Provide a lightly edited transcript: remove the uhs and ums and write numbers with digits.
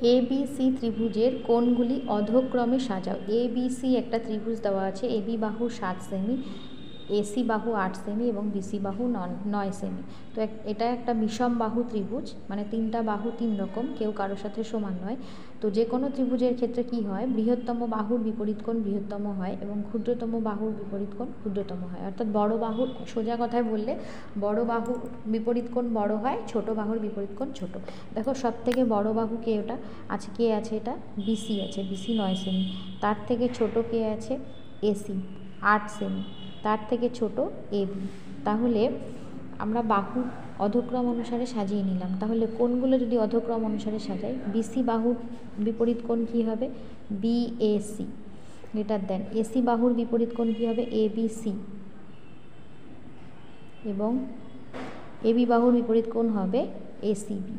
A B C ত্রিভুজের কোণগুলি অধক্রমে সাজাও। A B C একটা ত্রিভুজ দেওয়া আছে, এ বি বাহু 7 সেমি, এসি বাহু 8 সেমি এবং বিসি বাহু 9 সেমি। তো এটা একটা বিষম বাহু ত্রিভুজ, মানে তিনটা বাহু তিন রকম, কেউ কারোর সাথে সমান নয়। তো যে কোনো ত্রিভুজের ক্ষেত্রে কি হয়, বৃহত্তম বাহুর বিপরীত কোণ বৃহত্তম হয় এবং ক্ষুদ্রতম বাহুর বিপরীত কোণ ক্ষুদ্রতম হয়। অর্থাৎ বড় বাহুর, সোজা কথায় বললে বড় বাহুর বিপরীত কোণ বড় হয়, ছোট বাহুর বিপরীত কোণ ছোট। দেখো সব থেকে বড় বাহু কে, ওটা আছে, কে আছে, এটা বিসি আছে, বিসি 9 সেমি। তার থেকে ছোট কে আছে, এসি 8 সেমি। তার থেকে ছোট এবি। তাহলে আমরা বাহু অধক্রম অনুসারে সাজিয়ে নিলাম। তাহলে কোণগুলো যদি অধক্রম অনুসারে সাজাই, বিসি বাহুর বিপরীত কোণ কী হবে, বিএসি। গ্রেটার দেন এসি বাহুর বিপরীত কোণ কী হবে, এবিসি। এবং এবি বাহুর বিপরীত কোণ হবে এসিবি।